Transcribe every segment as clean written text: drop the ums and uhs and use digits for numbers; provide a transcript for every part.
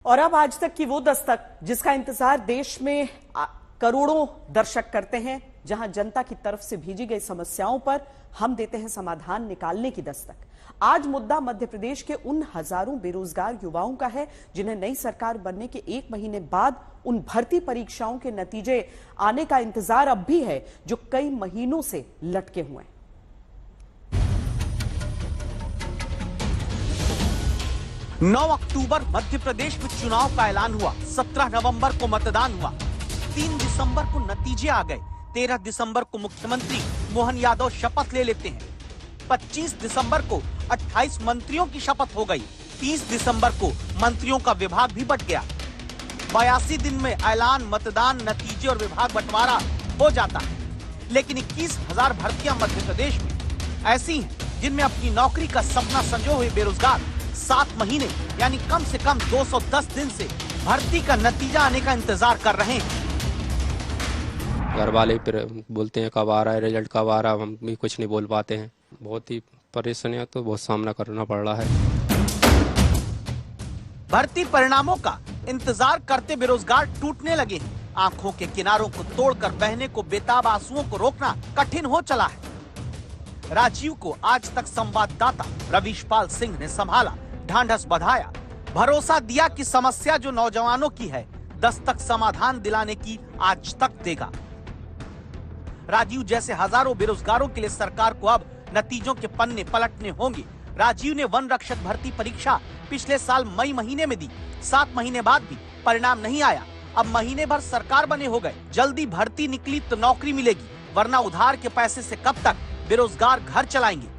और अब आज तक की वो दस्तक जिसका इंतजार देश में करोड़ों दर्शक करते हैं, जहां जनता की तरफ से भेजी गई समस्याओं पर हम देते हैं समाधान निकालने की दस्तक। आज मुद्दा मध्य प्रदेश के उन हजारों बेरोजगार युवाओं का है जिन्हें नई सरकार बनने के 1 महीने बाद उन भर्ती परीक्षाओं के नतीजे आने का इंतजार अब भी है, जो कई महीनों से लटके हुए हैं। नौ अक्टूबर मध्य प्रदेश में चुनाव का ऐलान हुआ। 17 नवंबर को मतदान हुआ। 3 दिसंबर को नतीजे आ गए। 13 दिसंबर को मुख्यमंत्री मोहन यादव शपथ ले लेते हैं। 25 दिसंबर को 28 मंत्रियों की शपथ हो गई। 30 दिसंबर को मंत्रियों का विभाग भी बंट गया। 82 दिन में ऐलान, मतदान, नतीजे और विभाग बंटवारा हो जाता है। लेकिन 21,000 भर्तियां मध्य प्रदेश में ऐसी हैं जिनमें अपनी नौकरी का सपना संजोए हुए बेरोजगार 7 महीने यानी कम से कम 210 दिन से भर्ती का नतीजा आने का इंतजार कर रहे हैं। घर वाले फिर बोलते हैं कब आ रहा है रिजल्ट, कब आ रहा है, हम भी कुछ नहीं बोल पाते हैं। बहुत ही परेशानियां तो बहुत सामना करना पड़ रहा है। भर्ती परिणामों का इंतजार करते बेरोजगार टूटने लगे हैं। आंखों के किनारों को तोड़कर बहने को बेताब आंसुओं को रोकना कठिन हो चला है। राजीव को आज तक संवाददाता रविशपाल सिंह ने संभाला, ढांढस बंधाया, भरोसा दिया कि समस्या जो नौजवानों की है दस्तक समाधान दिलाने की आज तक देगा। राजीव जैसे हजारों बेरोजगारों के लिए सरकार को अब नतीजों के पन्ने पलटने होंगे। राजीव ने वन रक्षक भर्ती परीक्षा पिछले साल मई महीने में दी। 7 महीने बाद भी परिणाम नहीं आया। अब महीने भर सरकार बने हो गए। जल्दी भर्ती निकली तो नौकरी मिलेगी, वरना उधार के पैसे से कब तक बेरोजगार घर चलाएंगे।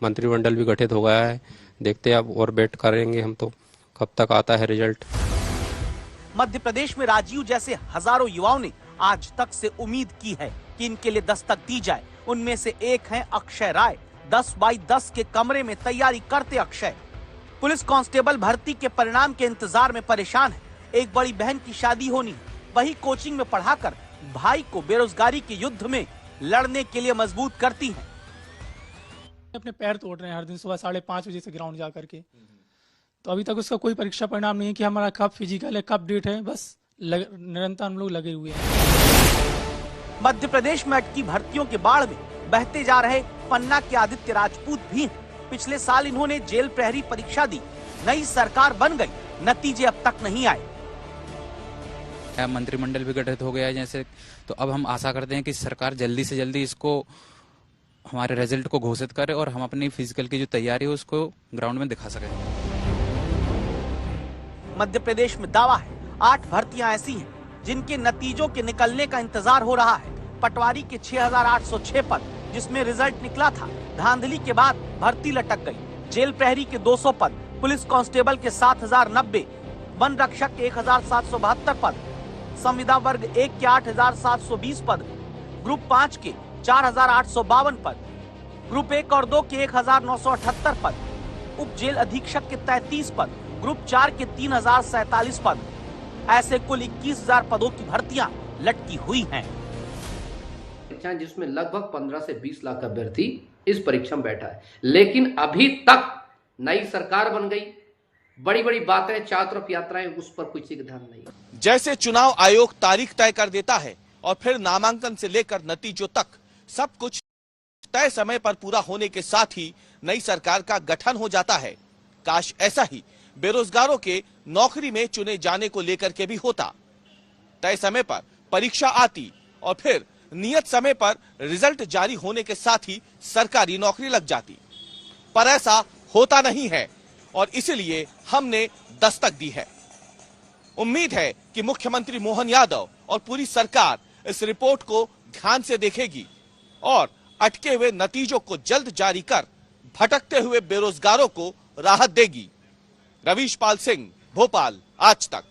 मंत्रिमंडल भी गठित हो गया है, देखते हैं अब और वेट करेंगे हम तो कब तक आता है रिजल्ट। मध्य प्रदेश में राजीव जैसे हजारों युवाओं ने आज तक से उम्मीद की है कि इनके लिए दस्तक दी जाए। उनमें से एक हैं अक्षय राय। 10 बाई 10 के कमरे में तैयारी करते अक्षय पुलिस कांस्टेबल भर्ती के परिणाम के इंतजार में परेशान है। एक बड़ी बहन की शादी होनी है, वही कोचिंग में पढ़ाकर भाई को बेरोजगारी के युद्ध में लड़ने के लिए मजबूत करती हैं। अपने पैर तोड़ रहे हैं हर दिन सुबह 5:30 बजे से ग्राउंड जा करके। तो अभी तक उसका कोई परीक्षा परिणाम नहीं है कि हमारा कब फिजिकल है, कब डेट है। बस निरंतर हम लोग लगे हुए हैं। मध्य प्रदेश में अटकी भर्तियों के बाढ़ में बहते जा रहे पन्ना के आदित्य राजपूत भी हैं। पिछले साल इन्होंने जेल प्रहरी परीक्षा दी। नई सरकार बन गई, नतीजे अब तक नहीं आए। मंत्रिमंडल भी गठित हो गया है जैसे, तो अब हम आशा करते हैं कि सरकार जल्दी से जल्दी इसको हमारे रिजल्ट को घोषित करे और हम अपनी फिजिकल की जो तैयारी है उसको ग्राउंड में दिखा सकें। मध्य प्रदेश में दावा है 8 भर्तियां ऐसी हैं जिनके नतीजों के निकलने का इंतजार हो रहा है। पटवारी के 6,806 पद जिसमें रिजल्ट निकला था, धांधली के बाद भर्ती लटक गई। जेल प्रहरी के 200 पद, पुलिस कांस्टेबल के 7,090, वन रक्षक के 1,772 पद, संविदा वर्ग 1 के 8,720 पद, ग्रुप 5 के 4,852 पद, ग्रुप 1 और 2 के 1,978 पद, उप जेल अधीक्षक के 33 पद, ग्रुप 4 के 3,047 पद। ऐसे कुल 21,000 पदों की भर्तियां लटकी हुई हैं। जिसमें लगभग 15 से 20 लाख अभ्यर्थी इस परीक्षा में बैठा है, लेकिन अभी तक नई सरकार बन गई, बड़ी बड़ी बातें, चारों तरफ यात्राएं, उस पर किसी का ध्यान नहीं। जैसे चुनाव आयोग तारीख तय कर देता है और फिर नामांकन से लेकर नतीजों तक सब कुछ तय समय पर पूरा होने के साथ ही नई सरकार का गठन हो जाता है। काश ऐसा ही बेरोजगारों के नौकरी में चुने जाने को लेकर के भी होता। तय समय पर परीक्षा आती और फिर नियत समय पर रिजल्ट जारी होने के साथ ही सरकारी नौकरी लग जाती, पर ऐसा होता नहीं है और इसलिए हमने दस्तक दी है। उम्मीद है कि मुख्यमंत्री मोहन यादव और पूरी सरकार इस रिपोर्ट को ध्यान से देखेगी और अटके हुए नतीजों को जल्द जारी कर भटकते हुए बेरोजगारों को राहत देगी। रविशपाल सिंह, भोपाल, आज तक।